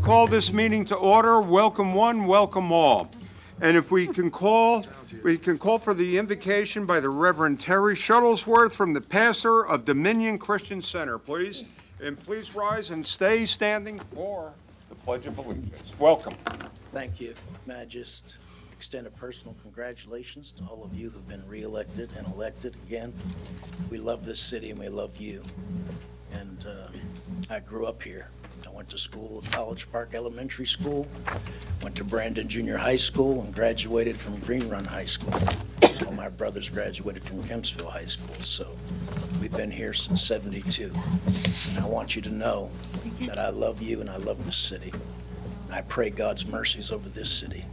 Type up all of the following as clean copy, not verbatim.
call this meeting to order. Welcome one, welcome all. And if we can call for the invocation by the Reverend Terry Shuttlesworth from the pastor of Dominion Christian Center, please. And please rise and stay standing for the Pledge of Allegiance. Welcome. Thank you. May I just extend a personal congratulations to all of you who've been reelected and elected again. We love this city and we love you. And I grew up here. I went to school at College Park Elementary School, went to Brandon Junior High School, and graduated from Green Run High School. All my brothers graduated from Kempsville High School, so we've been here since '72. And I want you to know that I love you and I love this city. I pray God's mercies over this city,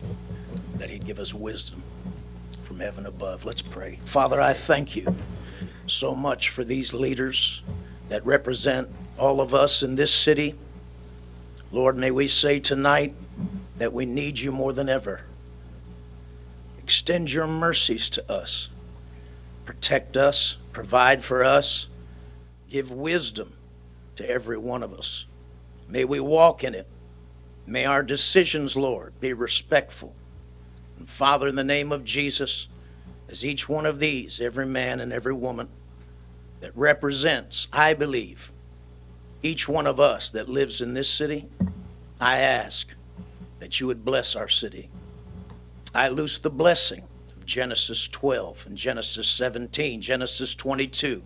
that He'd give us wisdom from heaven above. Let's pray. Father, I thank you so much for these leaders that represent all of us in this city. Lord, may we say tonight that we need you more than ever. Extend your mercies to us. Protect us, provide for us, give wisdom to every one of us. May we walk in it. May our decisions, Lord, be respectful. And Father, in the name of Jesus, as each one of these, every man and every woman that represents, I believe, each one of us that lives in this city, I ask that you would bless our city. I loose the blessing of Genesis 12 and Genesis 17, Genesis 22,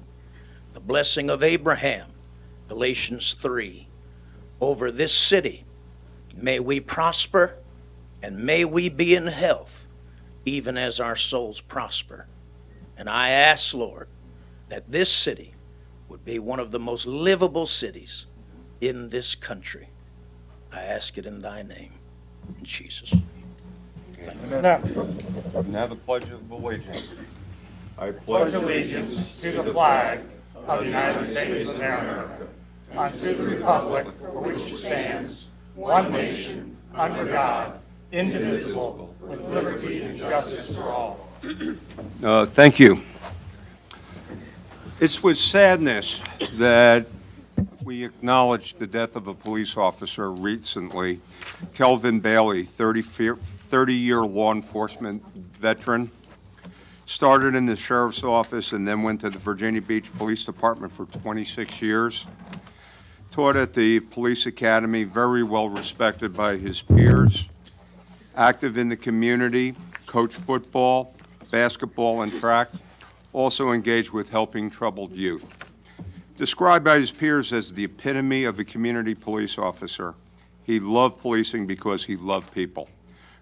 the blessing of Abraham, Galatians 3, over this city. May we prosper and may we be in health, even as our souls prosper. And I ask, Lord, that this city would be one of the most livable cities in this country. I ask it in thy name, in Jesus' name. Now the Pledge of Allegiance. I pledge allegiance to the flag of the United States of America, and to the republic for which it stands, one nation, under God, indivisible, with liberty and justice for all. Thank you. It's with sadness that we acknowledge the death of a police officer recently, Kelvin Bailey, 30-year law enforcement veteran. Started in the sheriff's office and then went to the Virginia Beach Police Department for 26 years. Taught at the police academy, very well respected by his peers. Active in the community, coached football, basketball, and track. Also engaged with helping troubled youth. Described by his peers as the epitome of a community police officer, he loved policing because he loved people,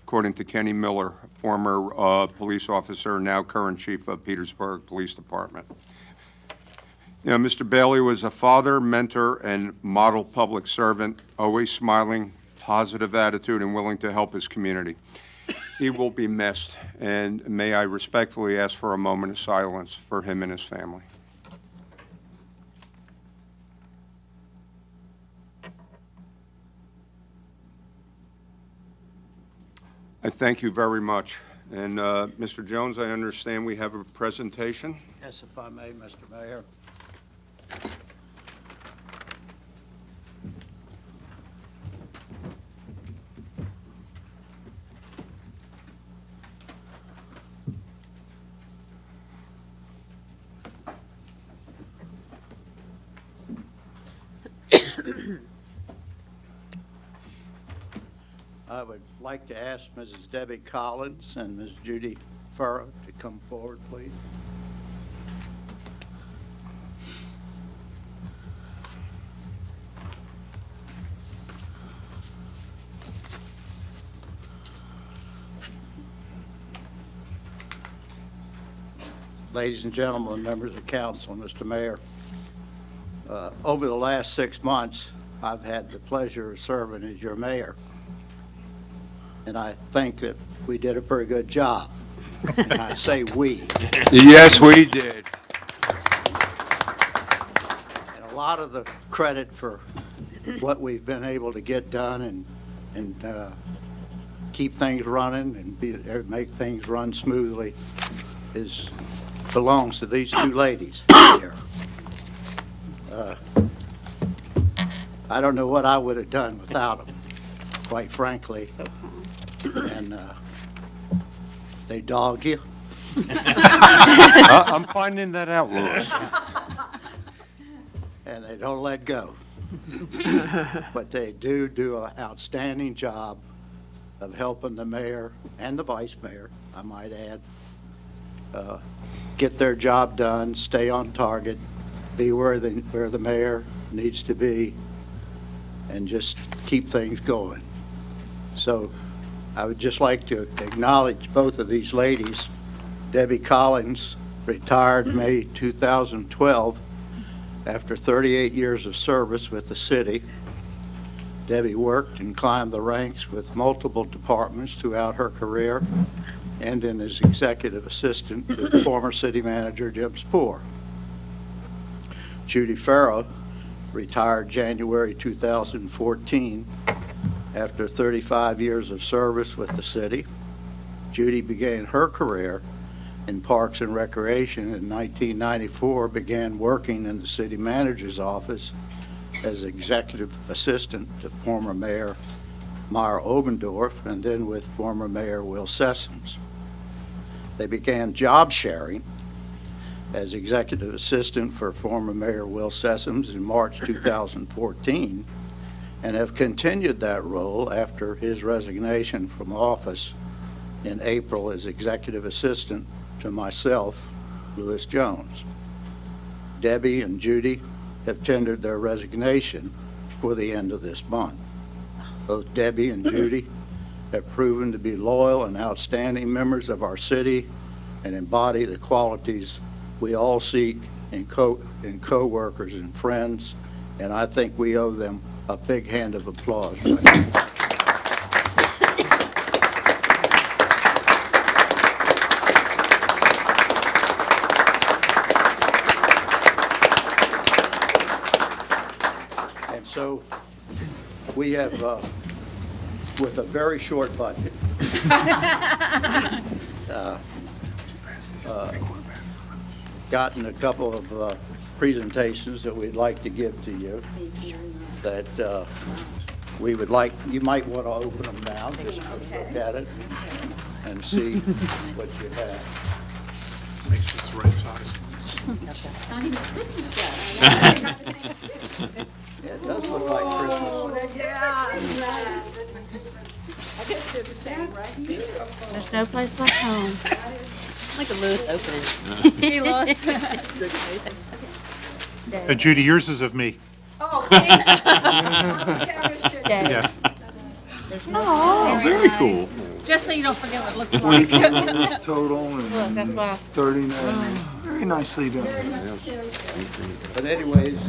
according to Kenny Miller, former police officer, now current chief of Petersburg Police Department. You know, Mr. Bailey was a father, mentor, and model public servant, always smiling, positive attitude, and willing to help his community. He will be missed, and may I respectfully ask for a moment of silence for him and his family. I thank you very much. And Mr. Jones, I understand we have a presentation. Yes, if I may, Mr. Mayor. I would like to ask Mrs. Debbie Collins and Ms. Judy Furrow to come forward, please. Ladies and gentlemen, members of council, Mr. Mayor, over the last 6 months, I've had the pleasure of serving as your mayor. And I think that we did a pretty good job. And I say we. Yes, we did. And a lot of the credit for what we've been able to get done and keep things running and make things run smoothly belongs to these two ladies here. I don't know what I would have done without them. quite frankly. And they dog you. I'm finding that out, Louis. And they don't let go. But they do an outstanding job of helping the mayor and the vice mayor, I might add, get their job done, stay on target, be where the mayor needs to be, and just keep things going. So I would just like to acknowledge both of these ladies. Debbie Collins retired May 2012 after 38 years of service with the city. Debbie worked and climbed the ranks with multiple departments throughout her career, ending as executive assistant to former city manager Jim Spoor. Judy Farrow retired January 2014 after 35 years of service with the city. Judy began her career in Parks and Recreation in 1994, began working in the city manager's office as executive assistant to former Mayor Meyer Obendorf, and then with former Mayor Will Sessoms. They began job sharing as executive assistant for former Mayor Will Sessoms in March 2014, and have continued that role after his resignation from office in April as executive assistant to myself, Louis Jones. Debbie and Judy have tendered their resignation for the end of this month. Both Debbie and Judy have proven to be loyal and outstanding members of our city and embody the qualities we all seek in co-workers and friends, and I think we owe them a big hand of applause. And so we have, with a very short budget, gotten a couple of presentations that we'd like to give to you that we would like, you might want to open them now, just look at it and see what you have. Make sure it's the right size. Yeah, it does look like Christmas. There's no place like home. Like a Lewis opening. Hey, Lewis. Judy, yours is of me. Yeah. Oh, Very cool. Just so you don't forget what it looks like. 24 years total look, and that's why. 39. Very nicely done. But anyways,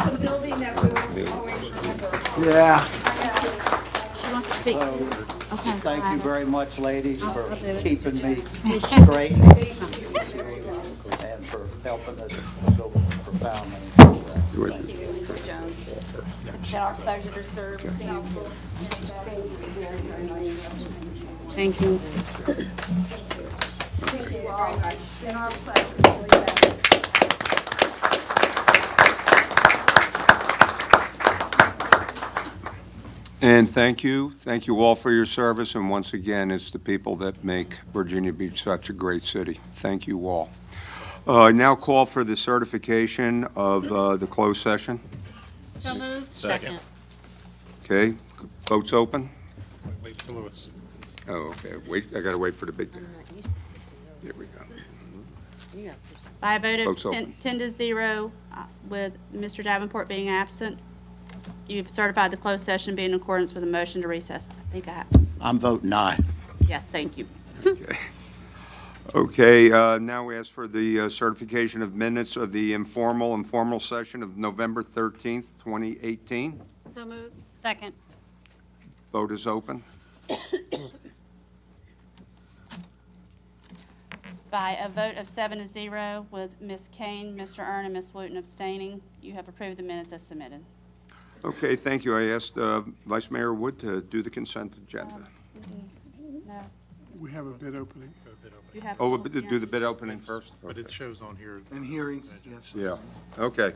Yeah. She wants to speak. Okay. thank you very much, ladies, for I'll do it. keeping me straight and for helping us so profoundly. Thank you. It's our pleasure to serve the council. Thank you. Thank you all. It's been our pleasure. And thank you all for your service, and once again, it's the people that make Virginia Beach such a great city. Thank you all. Now call for the certification of the closed session. So moved. Second. Okay, votes open? Wait for Lewis. Oh, okay, wait, I gotta wait for the big, here we go. By a vote Votes of open. 10 to 0, with Mr. Davenport being absent, you've certified the closed session being in accordance with a motion to recess. I think I have. I'm voting aye. Yes, thank you. Okay, now we ask for the certification of minutes of the informal and formal session of November 13th, 2018. So moved. Second. Vote is open. By a vote of 7 to 0, with Ms. Kane, Mr. Earn, and Ms. Wooten abstaining, you have approved the minutes as submitted. Okay, thank you. I asked Vice Mayor Wood to do the consent agenda. No, We have a bid opening. you have. Oh, we'll do the bid opening first? But it shows on here. And hearing, yes. Yeah, okay.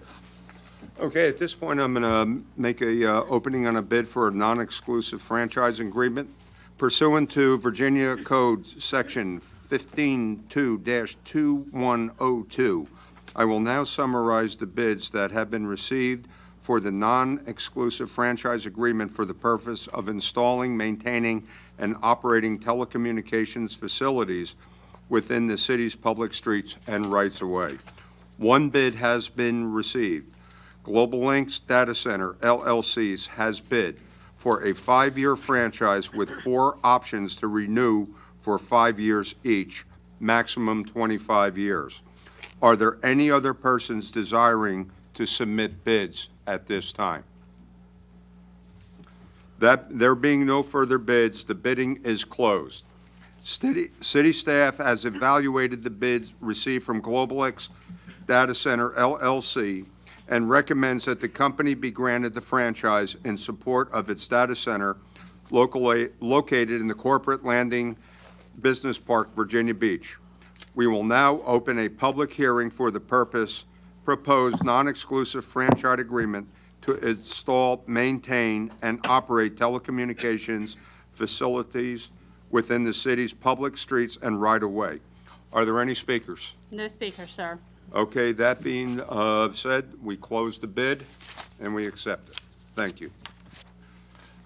Okay, at this point, I'm going to make a opening on a bid for a non-exclusive franchise agreement pursuant to Virginia Code Section 152-2102. I will now summarize the bids that have been received for the non-exclusive franchise agreement for the purpose of installing, maintaining, and operating telecommunications facilities within the city's public streets and rights-of-way. One bid has been received. Global Links Data Center LLC's has bid for a 5-year franchise with 4 options to renew for 5 years each, maximum 25 years. Are there any other persons desiring to submit bids at this time? There being no further bids, the bidding is closed. City staff has evaluated the bids received from Global X Data Center LLC and recommends that the company be granted the franchise in support of its data center located in the Corporate Landing Business Park, Virginia Beach. We will now open a public hearing for the proposed non-exclusive franchise agreement to install, maintain, and operate telecommunications facilities within the city's public streets and right-of-way. Are there any speakers? No speaker, sir. Okay, that being said, we close the bid and we accept it. Thank you.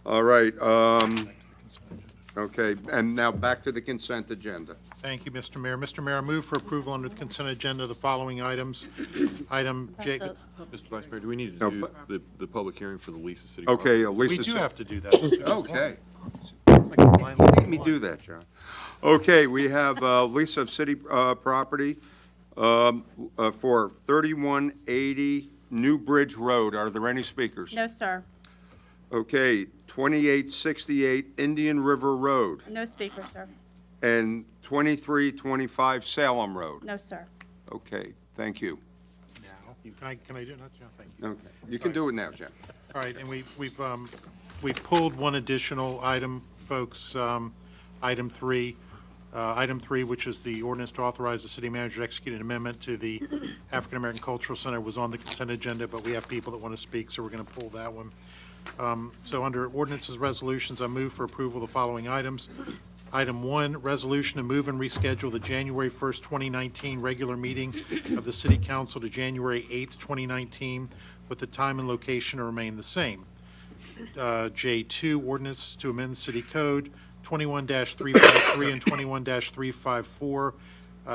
All right, okay, and now back to the consent agenda. Thank you, Mr. Mayor. Mr. Mayor, I move for approval under the consent agenda of the following items. Item J, Mr. Vice Mayor, do we need No, to do but- the public hearing for the lease of city? Okay, we Lisa. do have to do that. Okay. It's like a blind leading Let me do that, John. Okay, we have lease of city property for 3180 New Bridge Road. Are there any speakers? No, sir. Okay, 2868 Indian River Road No speaker, sir. and 2325 Salem Road. No, sir. Okay, thank you. now. Can I do it now, John? Thank you. Okay, you can do it now, John. All right, and we've pulled one additional item, folks, item 3. Item 3, which is the ordinance to authorize the city manager to execute an amendment to the African American Cultural Center, was on the consent agenda, but we have people that want to speak, so we're going to pull that one. So under ordinances, resolutions, I move for approval of the following items. Item 1, resolution to move and reschedule the January 1st, 2019 regular meeting of the City Council to January 8th, 2019, with the time and location to remain the same. J2, ordinance to amend City Code 21-353 and 21-354,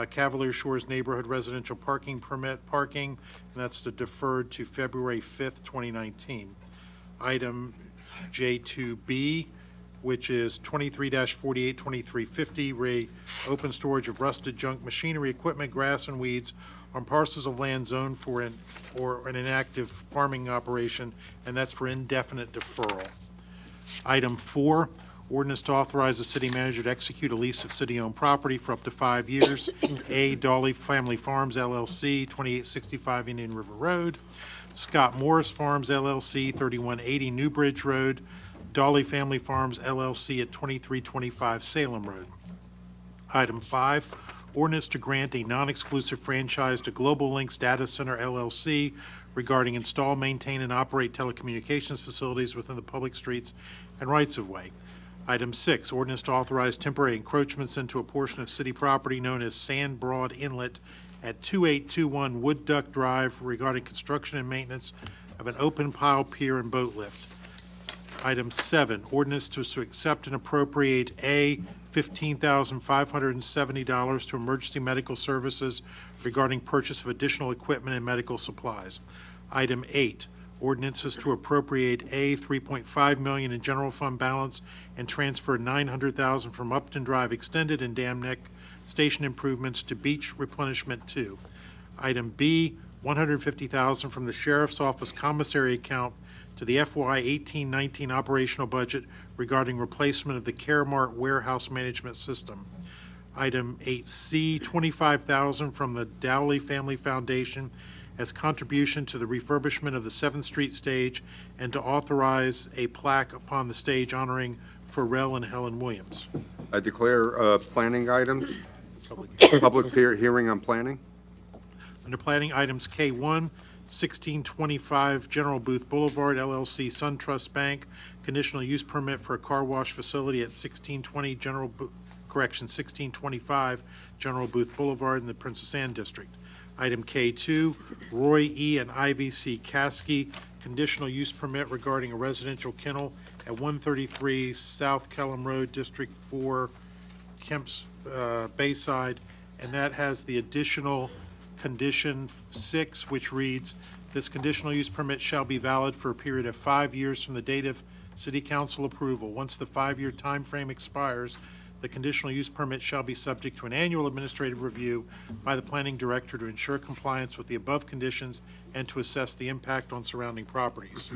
Cavalier Shores Neighborhood Residential Parking Permit parking, and that's to deferred to February 5th, 2019. Item J2B, which is 23-48, 2350, open storage of rusted junk machinery, equipment, grass, and weeds on parcels of land zoned for an inactive farming operation, and that's for indefinite deferral. Item 4, ordinance to authorize the city manager to execute a lease of city-owned property for up to 5 years. A. Dolly Family Farms LLC, 2865 Indian River Road. Scott Morris Farms LLC, 3180 New Bridge Road. Dolly Family Farms LLC at 2325 Salem Road. Item 5, ordinance to grant a non-exclusive franchise to Global Links Data Center LLC regarding install, maintain, and operate telecommunications facilities within the public streets and rights-of-way. Item 6, ordinance to authorize temporary encroachments into a portion of city property known as Sand Broad Inlet at 2821 Wood Duck Drive regarding construction and maintenance of an open pile pier and boat lift. Item 7, ordinance to accept and appropriate $15,570 to emergency medical services regarding purchase of additional equipment and medical supplies. Item 8, ordinances to appropriate $3.5 million in general fund balance and transfer $900,000 from Upton Drive Extended and Dam Neck Station improvements to Beach Replenishment 2. Item B, $150,000 from the Sheriff's Office Commissary account to the FY 18-19 operational budget regarding replacement of the CareMart warehouse management system. Item 8C, $25,000 from the Dowley Family Foundation as contribution to the refurbishment of the 7th Street stage and to authorize a plaque upon the stage honoring Pharrell and Helen Williams. I declare planning items, public hearing on planning. Under planning, items K1, 1625 General Booth Boulevard, LLC SunTrust Bank, conditional use permit for a car wash facility at 1625 General Booth Boulevard in the Princess Anne District. Item K2, Roy E. and Ivy C. Caskey, conditional use permit regarding a residential kennel at 133 South Kellam Road, District 4, Kemp's Bayside, and that has the additional condition 6, which reads, "This conditional use permit shall be valid for a period of 5 years from the date of City Council approval. Once the 5-year time frame expires, the conditional use permit shall be subject to an annual administrative review by the planning director to ensure compliance with the above conditions and to assess the impact on surrounding properties."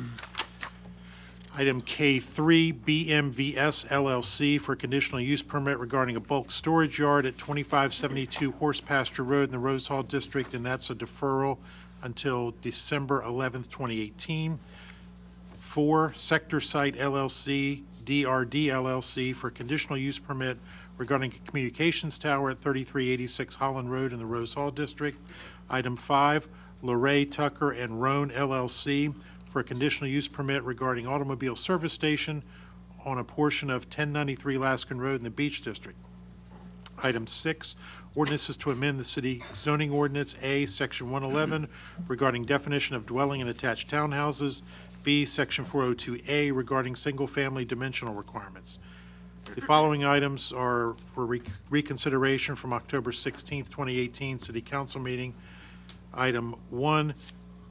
Item K3, BMVS LLC for a conditional use permit regarding a bulk storage yard at 2572 Horse Pasture Road in the Rose Hall District, and that's a deferral until December 11th, 2018. 4, Sector Site LLC, DRD LLC for a conditional use permit regarding a communications tower at 3386 Holland Road in the Rose Hall District. Item 5, Lorray Tucker and Roan LLC for a conditional use permit regarding automobile service station on a portion of 1093 Laskin Road in the Beach District. Item 6, ordinances to amend the city zoning ordinance, A, Section 111, regarding definition of dwelling and attached townhouses, B, Section 402A, regarding single-family dimensional requirements. The following items are for reconsideration from October 16th, 2018 City Council meeting. Item 1,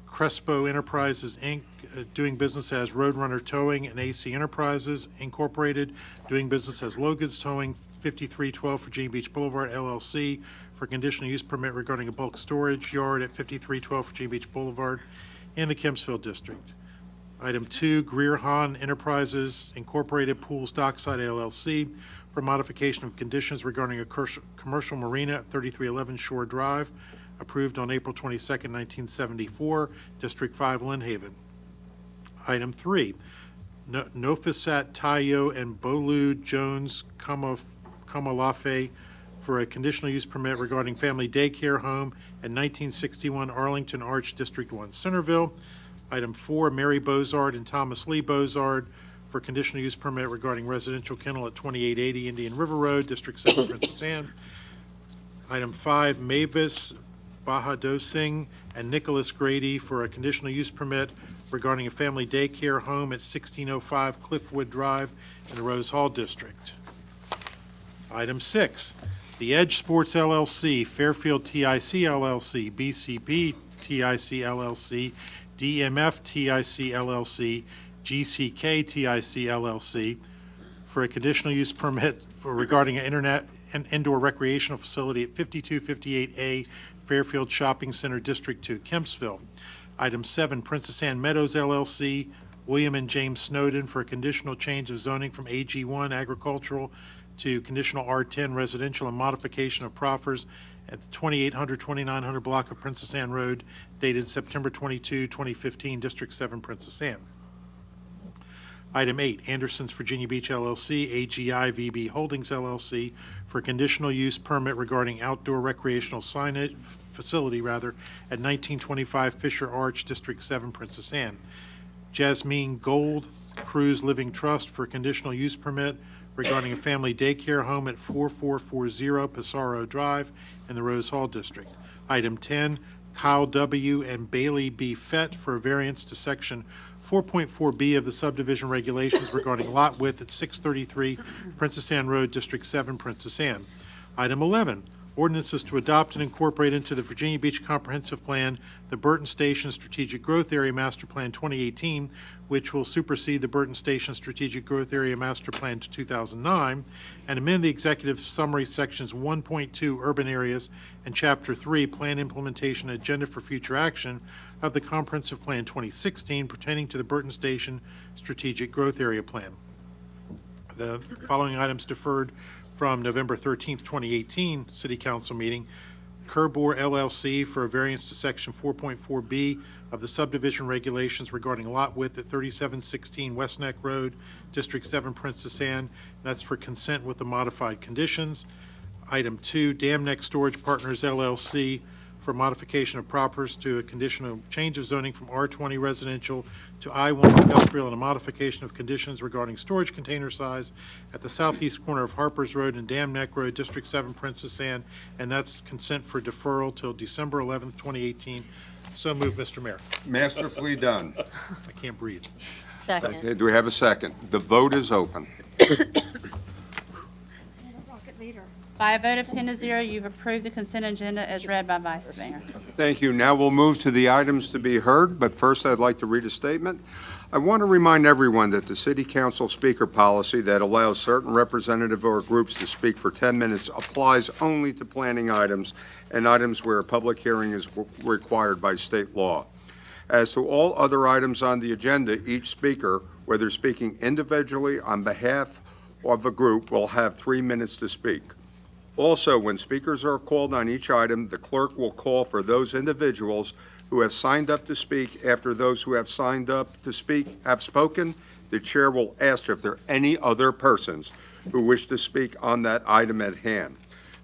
Crespo Enterprises, Inc., doing business as Roadrunner Towing, and AC Enterprises Incorporated, doing business as Logan's Towing, 5312 Virginia Beach Boulevard, LLC, for conditional use permit regarding a bulk storage yard at 5312 Virginia Beach Boulevard in the Kempsville District. Item 2, Greer Hahn Enterprises Incorporated, Pools Dockside, LLC, for modification of conditions regarding a commercial marina at 3311 Shore Drive, approved on April 22nd, 1974, District 5, Lynn Haven. Item 3, Nofisat Tayo and Bolu Jones Kamalafe for a conditional use permit regarding family daycare home at 1961 Arlington Arch, District 1, Centerville. Item 4, Mary Bozard and Thomas Lee Bozard for conditional use permit regarding residential kennel at 2880 Indian River Road, District 7, Princess Anne. Item 5, Mavis Bahadur Singh and Nicholas Grady for a conditional use permit regarding a family daycare home at 1605 Cliffwood Drive in the Rose Hall District. Item 6, The Edge Sports LLC, Fairfield TIC LLC, BCP TIC LLC, DMF TIC LLC, GCK TIC LLC for a conditional use permit regarding an indoor recreational facility at 5258A Fairfield Shopping Center, District 2, Kempsville. Item 7, Princess Anne Meadows LLC, William and James Snowden for a conditional change of zoning from AG1 agricultural to conditional R10 residential and modification of proffers at the 2800-2900 block of Princess Anne Road, dated September 22, 2015, District 7, Princess Anne. Item 8, Anderson's Virginia Beach LLC, AGI VB Holdings LLC for a conditional use permit regarding outdoor recreational signage facility at 1925 Fisher Arch, District 7, Princess Anne. Jasmine Gold Cruise Living Trust for a conditional use permit regarding a family daycare home at 4440 Pissarro Drive in the Rose Hall District. Item 10, Kyle W. and Bailey B. Fett for a variance to Section 4.4B of the subdivision regulations regarding lot width at 633 Princess Anne Road, District 7, Princess Anne. Item 11, ordinances to adopt and incorporate into the Virginia Beach Comprehensive Plan the Burton Station Strategic Growth Area Master Plan 2018, which will supersede the Burton Station Strategic Growth Area Master Plan 2009, and amend the Executive Summary Sections 1.2 Urban Areas and Chapter 3 Plan Implementation Agenda for Future Action of the Comprehensive Plan 2016 pertaining to the Burton Station Strategic Growth Area Plan. The following items deferred from November 13th, 2018 City Council meeting. Kerbor LLC for a variance to Section 4.4B of the subdivision regulations regarding lot width at 3716 West Neck Road, District 7, Princess Anne. That's for consent with the modified conditions. Item 2, Dam Neck Storage Partners LLC for modification of properties to a conditional change of zoning from R20 residential to I1 industrial, and a modification of conditions regarding storage container size at the southeast corner of Harper's Road and Dam Neck Road, District 7, Princess Anne, and that's consent for deferral till December 11th, 2018. So moved, Mr. Mayor. Masterfully done. I can't breathe. Second. Okay, do we have a second? The vote is open. Rocket leader. By a vote of 10-0, you've approved the consent agenda as read by Vice Mayor. Thank you. Now we'll move to the items to be heard, but first I'd like to read a statement. I want to remind everyone that the City Council speaker policy that allows certain representative or groups to speak for 10 minutes applies only to planning items and items where a public hearing is required by state law. As to all other items on the agenda, each speaker, whether speaking individually on behalf of a group, will have 3 minutes to speak. Also, when speakers are called on each item, the clerk will call for those individuals who have signed up to speak. After those who have signed up to speak have spoken, the chair will ask if there are any other persons who wish to speak on that item at hand.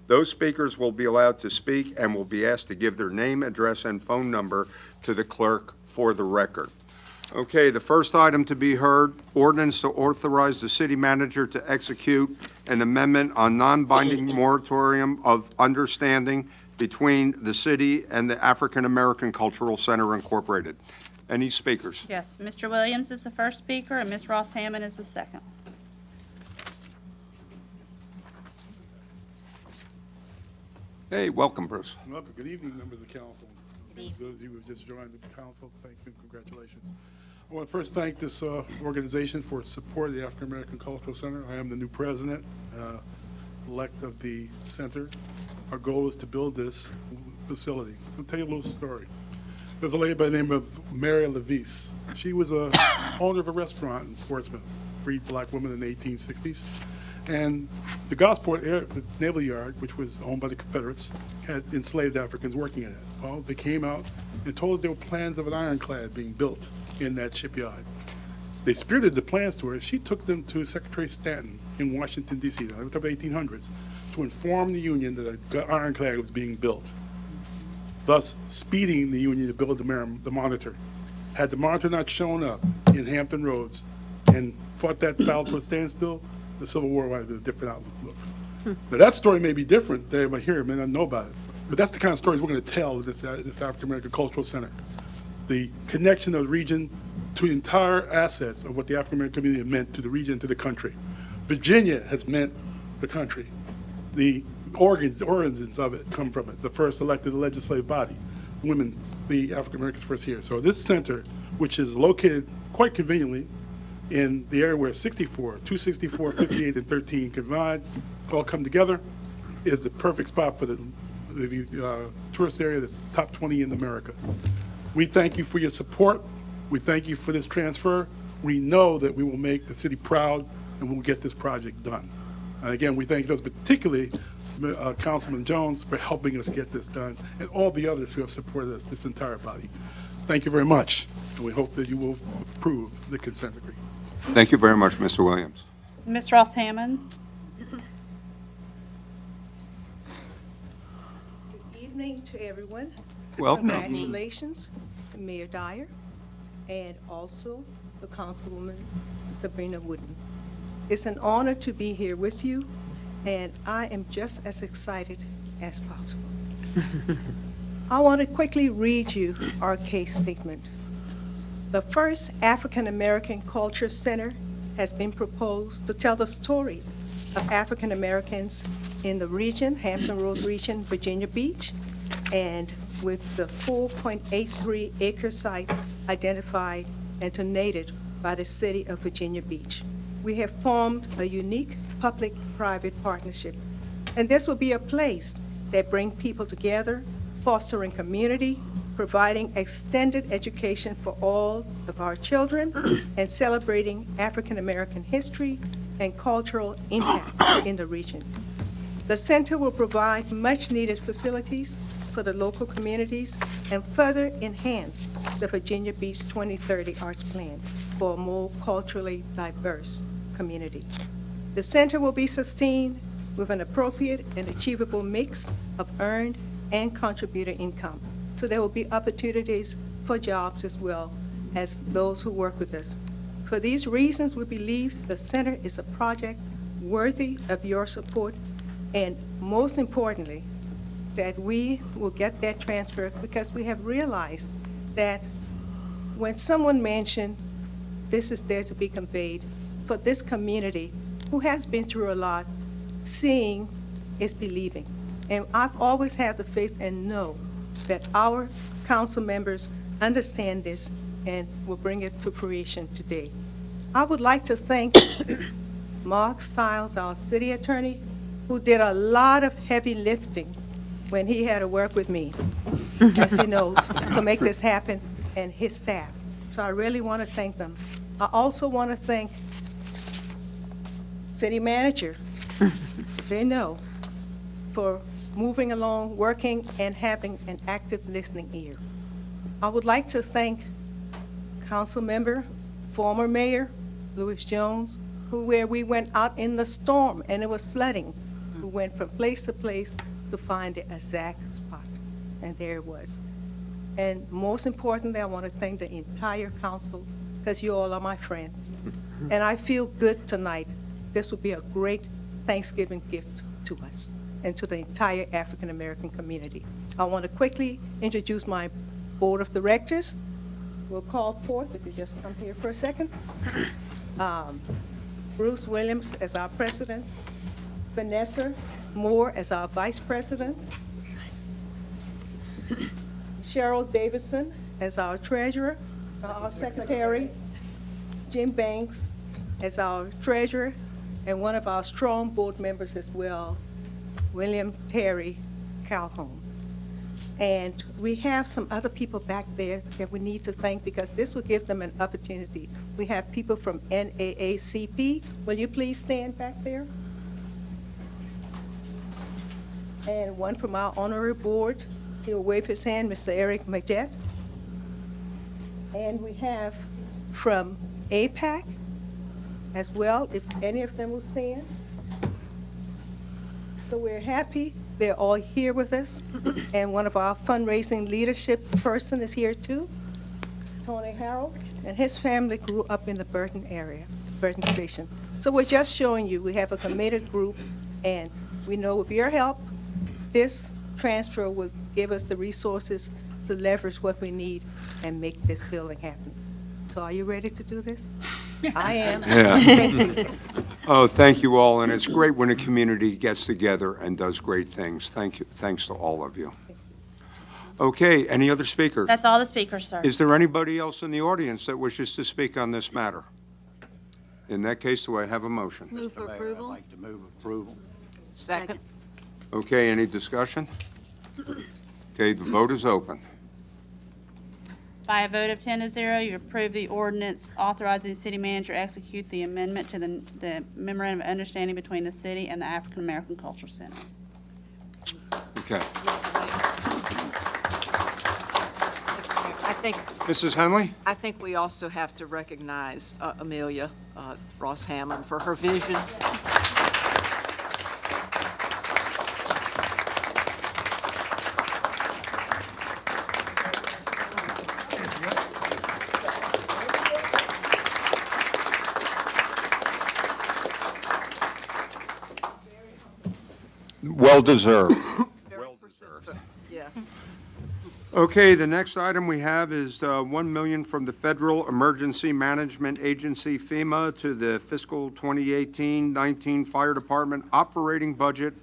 Those speakers will be allowed to speak and will be asked to give their name, address, and phone number to the clerk for the record. Okay, the first item to be heard, ordinance to authorize the city manager to execute an amendment on non-binding moratorium of understanding between the city and the African American Cultural Center Incorporated. Any speakers? Yes, Mr. Williams is the first speaker, and Ms. Ross Hammond is the second. Hey, welcome, Bruce. Welcome. Good evening, members of council. Good evening. Those of you who have just joined the council, thank you, congratulations. I want to first thank this organization for its support of the African American Cultural Center. I am the new president elect of the center. Our goal is to build this facility. I'll tell you a little story. There's a lady by the name of Mary Levis. She was a owner of a restaurant in Portsmouth, freed black woman in the 1860s. And the Gosport the Naval Yard, which was owned by the Confederates, had enslaved Africans working in it. Well, they came out and told her there were plans of an ironclad being built in that shipyard. They spirited the plans to her. She took them to Secretary Stanton in Washington, D.C., in the 1800s, to inform the Union that an ironclad was being built, thus speeding the Union to build the Monitor. Had the Monitor not shown up in Hampton Roads and fought that battle to a standstill, the Civil War would have been a different outlook. Now, that story may be different. They might hear it, may not know about it. But that's the kind of stories we're going to tell at this African American Cultural Center. The connection of the region to the entire assets of what the African American community meant to the region, to the country. Virginia has meant the country. The origins of it come from it. The first elected legislative body, women, the African Americans first here. So this center, which is located quite conveniently in the area where 264, 58, and 13 combined, all come together, is the perfect spot for the tourist area that's top 20 in America. We thank you for your support. We thank you for this transfer. We know that we will make the city proud and we'll get this project done. And again, we thank those, particularly Councilman Jones, for helping us get this done, and all the others who have supported us, this entire body. Thank you very much, and we hope that you will approve the consent decree. Thank you very much, Mr. Williams. Ms. Ross Hammond? Good evening to everyone. Welcome. Congratulations to Mayor Dyer and also the Councilwoman Sabrina Wooden. It's an honor to be here with you, and I am just as excited as possible. I want to quickly read you our case statement. The first African American Culture Center has been proposed to tell the story of African Americans in the region, Hampton Roads region, Virginia Beach, and with the 4.83 acre site identified and donated by the city of Virginia Beach. We have formed a unique public-private partnership, and this will be a place that brings people together, fostering community, providing extended education for all of our children, and celebrating African American history and cultural impact in the region. The center will provide much-needed facilities for the local communities and further enhance the Virginia Beach 2030 Arts Plan for a more culturally diverse community. The center will be sustained with an appropriate and achievable mix of earned and contributor income. So there will be opportunities for jobs as well as those who work with us. For these reasons, we believe the center is a project worthy of your support, and most importantly, that we will get that transfer, because we have realized that when someone mentioned this is there to be conveyed for this community who has been through a lot, seeing is believing. And I've always had the faith and know that our council members understand this and will bring it to fruition today. I would like to thank Mark Stiles, our city attorney, who did a lot of heavy lifting when he had to work with me, as he knows, to make this happen, and his staff. So I really want to thank them. I also want to thank city manager, they know, for moving along, working, and having an active listening ear. I would like to thank council member, former mayor, Louis Jones, where we went out in the storm and it was flooding, who went from place to place to find the exact spot, and there it was. And most importantly, I want to thank the entire council, because you all are my friends. And I feel good tonight. This will be a great Thanksgiving gift to us and to the entire African-American community. I want to quickly introduce my board of directors. We'll call forth, if you just come here for a second. Bruce Williams as our president, Vanessa Moore as our vice president, Cheryl Davidson as our treasurer, our secretary, Jim Banks as our treasurer, and one of our strong board members as well, William Terry Calhoun. And we have some other people back there that we need to thank, because this will give them an opportunity. We have people from NAACP. Will you please stand back there? And one from our honorary board. He'll wave his hand, Mr. Eric Majette. And we have from APAC as well, if any of them will stand. So we're happy they're all here with us. And one of our fundraising leadership person is here too, Tony Harrell, and his family grew up in the Burton area, Burton Station. So we're just showing you we have a committed group, and we know with your help, this transfer will give us the resources to leverage what we need and make this building happen. So are you ready to do this? I am. Yeah. Thank you. Oh, thank you all, and it's great when a community gets together and does great things. Thank you, thanks to all of you. Okay, any other speakers? That's all the speakers, sir. Is there anybody else in the audience that wishes to speak on this matter? In that case, do I have a motion? Move for Mayor, I'd approval. like to move approval. Second. Okay, any discussion? Okay, the vote is open. By a vote of 10-0, you approve the ordinance authorizing the city manager to execute the amendment to the memorandum of understanding between the city and the African American Cultural Center. Okay. I think, Mrs. Henley? I think we also have to recognize Amelia Ross Hammond for her vision. Well deserved. Very persistent. Yeah. Okay, the next item we have is $1 million from the Federal Emergency Management Agency, FEMA, to the fiscal 2018-19 Fire Department operating budget,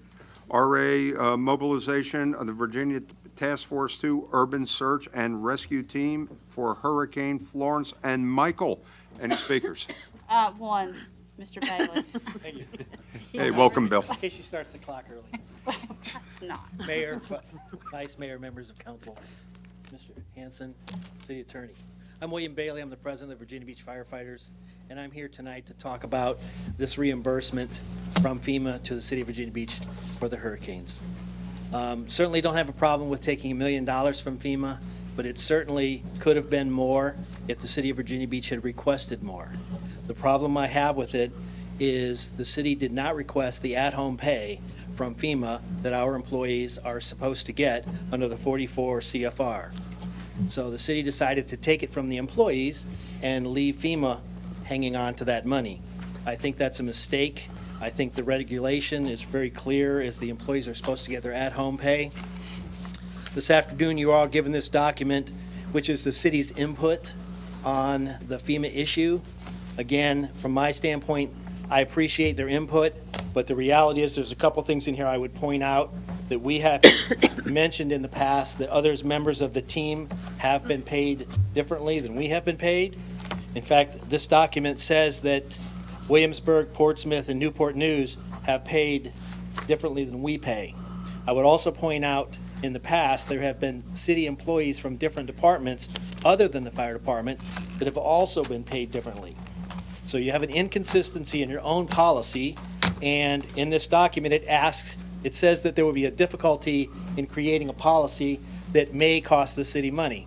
RA mobilization of the Virginia Task Force 2 Urban Search and Rescue Team for Hurricane Florence and Michael. Any speakers? One, Mr. Bailey. Thank you. Hey, welcome, Bill. In case she starts the clock early. That's not. Mayor, Vice Mayor, members of council, Mr. Hanson, City Attorney. I'm William Bailey. I'm the president of Virginia Beach Firefighters, and I'm here tonight to talk about this reimbursement from FEMA to the City of Virginia Beach for the hurricanes. Certainly don't have a problem with taking $1 million from FEMA, but it certainly could have been more if the City of Virginia Beach had requested more. The problem I have with it is the city did not request the at-home pay from FEMA that our employees are supposed to get under the 44 CFR. So the city decided to take it from the employees and leave FEMA hanging on to that money. I think that's a mistake. I think the regulation is very clear, as the employees are supposed to get their at-home pay. This afternoon, you are all given this document, which is the city's input on the FEMA issue. Again, from my standpoint, I appreciate their input, but the reality is there's a couple things in here I would point out that we have mentioned in the past that others, members of the team, have been paid differently than we have been paid. In fact, this document says that Williamsburg, Portsmouth, and Newport News have paid differently than we pay. I would also point out, in the past, there have been city employees from different departments other than the fire department that have also been paid differently. So you have an inconsistency in your own policy, and in this document, it says that there will be a difficulty in creating a policy that may cost the city money.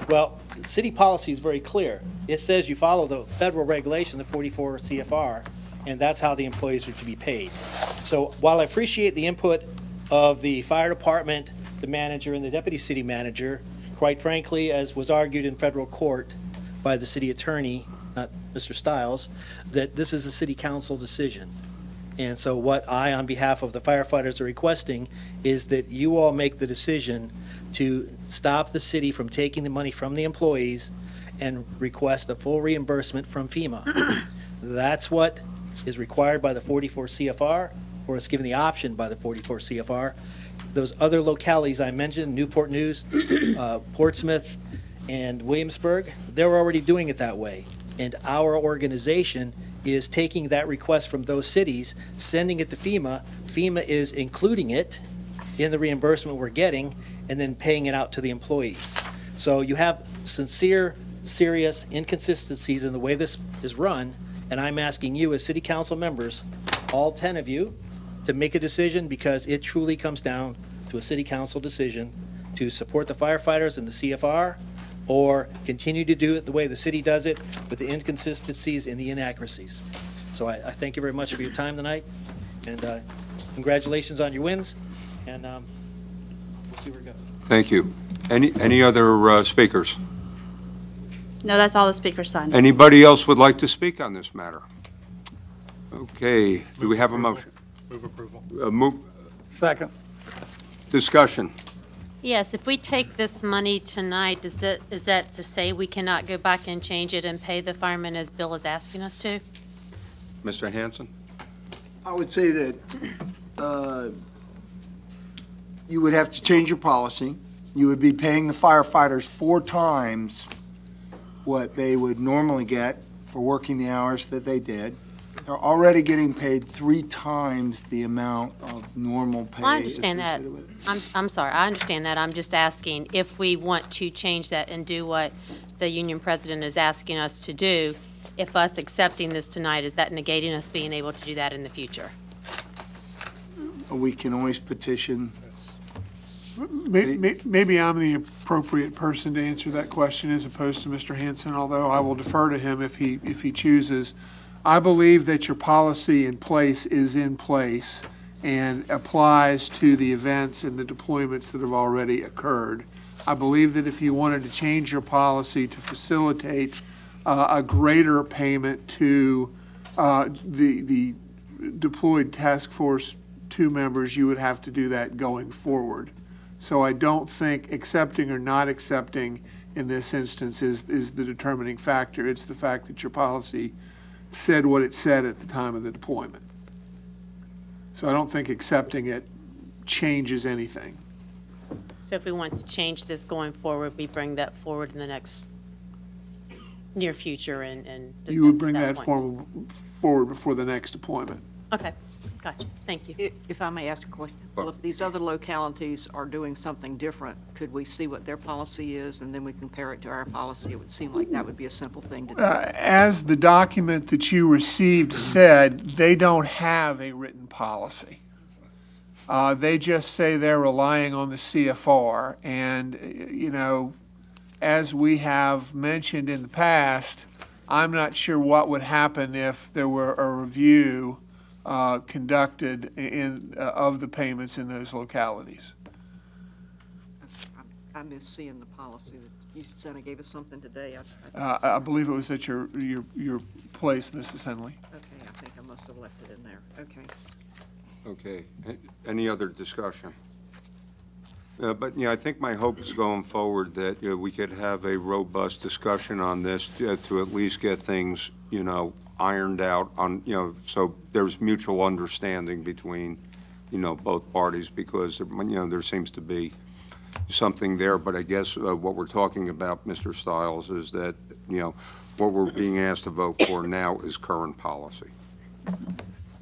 Well, city policy is very clear. It says you follow the federal regulation, the 44 CFR, and that's how the employees are to be paid. So while I appreciate the input of the fire department, the manager, and the deputy city manager, quite frankly, as was argued in federal court by the city attorney, not Mr. Stiles, that this is a city council decision. And so what I, on behalf of the firefighters, are requesting is that you all make the decision to stop the city from taking the money from the employees and request a full reimbursement from FEMA. That's what is required by the 44 CFR, or is given the option by the 44 CFR. Those other localities I mentioned, Newport News, Portsmouth, and Williamsburg, they're already doing it that way. And our organization is taking that request from those cities, sending it to FEMA. FEMA is including it in the reimbursement we're getting, and then paying it out to the employees. So you have sincere, serious inconsistencies in the way this is run, and I'm asking you as city council members, all 10 of you, to make a decision, because it truly comes down to a city council decision to support the firefighters and the CFR, or continue to do it the way the city does it with the inconsistencies and the inaccuracies. So I thank you very much for your time tonight, and congratulations on your wins, and we'll see where it goes. Thank you. Any other speakers? No, that's all the speakers signed. Anybody else would like to speak on this matter? Okay, do we have a motion? Move approval. Second. Discussion. Yes, if we take this money tonight, is that to say we cannot go back and change it and pay the firemen as Bill is asking us to? Mr. Hanson? I would say that you would have to change your policy. You would be paying the firefighters 4 times what they would normally get for working the hours that they did. They're already getting paid 3 times the amount of normal pay. Well, I understand that. associated with it. I'm sorry, I understand that. I'm just asking if we want to change that and do what the union president is asking us to do, if us accepting this tonight, is that negating us being able to do that in the future? We can always petition. Maybe I'm the appropriate person to answer that question as opposed to Mr. Hanson, although I will defer to him if he chooses. I believe that your policy in place is in place and applies to the events and the deployments that have already occurred. I believe that if you wanted to change your policy to facilitate a greater payment to the deployed task force 2 members, you would have to do that going forward. So I don't think accepting or not accepting in this instance is the determining factor. It's the fact that your policy said what it said at the time of the deployment. So I don't think accepting it changes anything. So if we want to change this going forward, we bring that forward in the next near future and You would discuss bring at that point. forward before the next deployment. Okay, gotcha. Thank you. If I may ask a question, well, if these other localities are doing something different, could we see what their policy is, and then we compare it to our policy? It would seem like that would be a simple thing to do. As the document that you received said, they don't have a written policy. They just say they're relying on the CFR. And, you know, as we have mentioned in the past, I'm not sure what would happen if there were a review conducted of the payments in those localities. I miss seeing the policy. You said I gave us something today. I believe it was at your place, Mrs. Henley. Okay, I think I must have left it in there. Okay. Okay. Any other discussion? But, I think my hope is going forward that we could have a robust discussion on this to at least get things, ironed out on, so there's mutual understanding between, both parties, because, there seems to be something there. But I guess what we're talking about, Mr. Stiles, is that, what we're being asked to vote for now is current policy.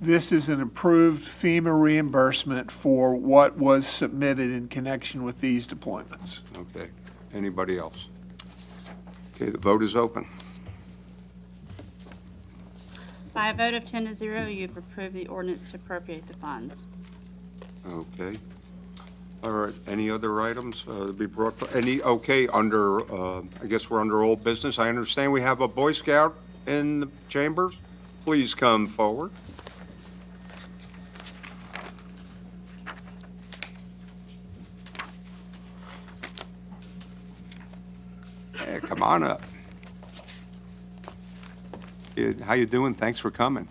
This is an approved FEMA reimbursement for what was submitted in connection with these deployments. Okay. Anybody else? Okay, the vote is open. By a vote of 10 to 0, you've approved the ordinance to appropriate the funds. Okay. All right, any other items to be brought, under, I guess we're under old business. I understand we have a Boy Scout in the chambers. Please come forward. Hey, come on up. How you doing? Thanks for coming.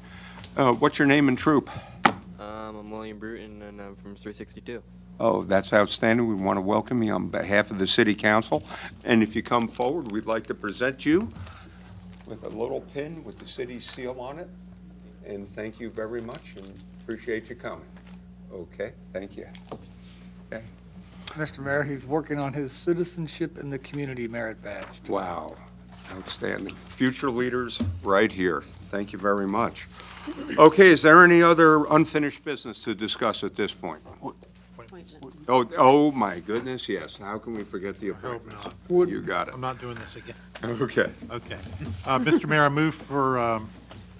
What's your name and troop? I'm William Bruton, and I'm from 362. Oh, that's outstanding. We want to welcome you on behalf of the city council. And if you come forward, we'd like to present you with a little pin with the city seal on it. And thank you very much, and appreciate you coming. Okay, thank you. Okay. Mr. Mayor, he's working on his citizenship in the community merit badge. Wow, outstanding. Future leaders right here. Thank you very much. Okay, is there any other unfinished business to discuss at this point? Oh, my goodness, yes. How can we forget the appointments? You got it. I'm not doing this again. Okay. Okay. Mr. Mayor, I move for,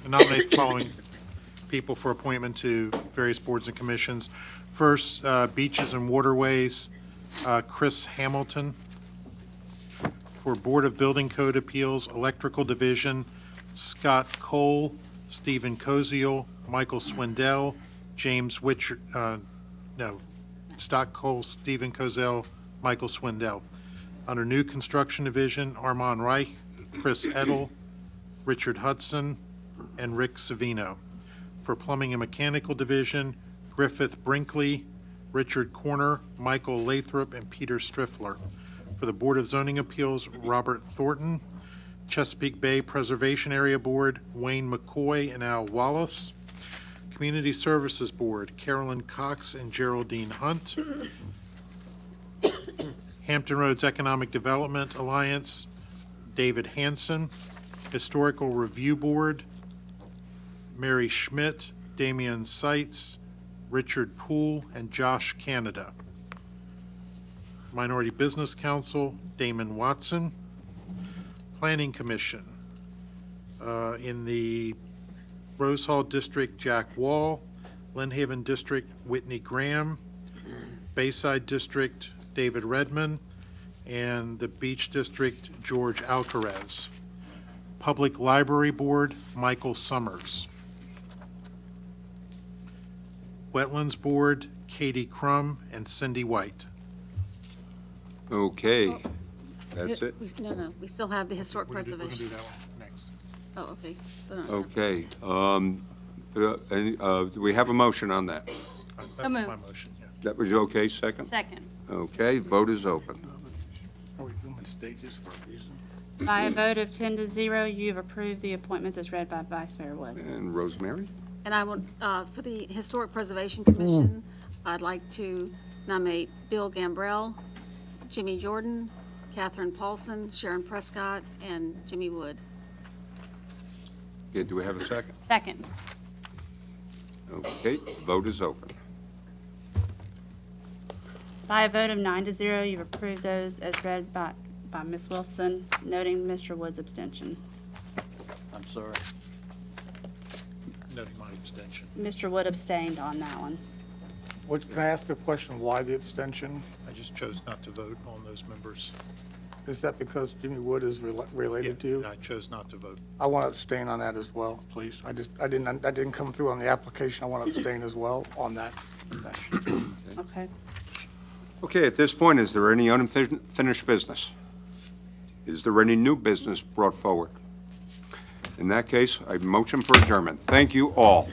nominate the following people for appointment to various boards and commissions. First, Beaches and Waterways, Chris Hamilton. For Board of Building Code Appeals, Electrical Division, Scott Cole, Stephen Koziel, Michael Swindell, James Witcher, Scott Cole, Stephen Koziel, Michael Swindell. Under New Construction Division, Armand Reich, Chris Edel, Richard Hudson, and Rick Savino. For Plumbing and Mechanical Division, Griffith Brinkley, Richard Corner, Michael Lathrop, and Peter Striffler. For the Board of Zoning Appeals, Robert Thornton. Chesapeake Bay Preservation Area Board, Wayne McCoy and Al Wallace. Community Services Board, Carolyn Cox and Geraldine Hunt. Hampton Roads Economic Development Alliance, David Hanson. Historical Review Board, Mary Schmidt, Damian Seitz, Richard Poole, and Josh Canada. Minority Business Council, Damon Watson. Planning Commission, in the Rose Hall District, Jack Wall. Lynn District, Whitney Graham. Bayside District, David Redmond. And the Beach District, George Alcaraz. Public Library Board, Michael Summers. Wetlands Board, Katie Crum and Cindy White. Okay, that's it. No, we still have the historic We're gonna preservation. do that one next. Oh, okay. Put it on separate. Okay, do we have a motion on that? That's moved. my motion, yes. That was okay, second? Second. Okay, vote is open. Are we doing stages for a reason? By a vote of 10 to 0, you've approved the appointments as read by Vice Mayor Wood. And Rosemary? And I will, for the Historic Preservation Commission, I'd like to nominate Bill Gambrell, Jimmy Jordan, Catherine Paulson, Sharon Prescott, and Jimmy Wood. Okay, do we have a second? Second. Okay, vote is open. By a vote of 9 to 0, you've approved those as read by Ms. Wilson, noting Mr. Wood's abstention. I'm sorry. Noting my abstention. Mr. Wood abstained on that one. Can I ask a question? Why the abstention? I just chose not to vote on those members. Is that because Jimmy Wood is related to you? And I chose not to vote. I want to abstain on that as well, please. I didn't come through on the application. I want to abstain as well on that. Okay. Okay, at this point, is there any unfinished business? Is there any new business brought forward? In that case, I motion for adjournment. Thank you all.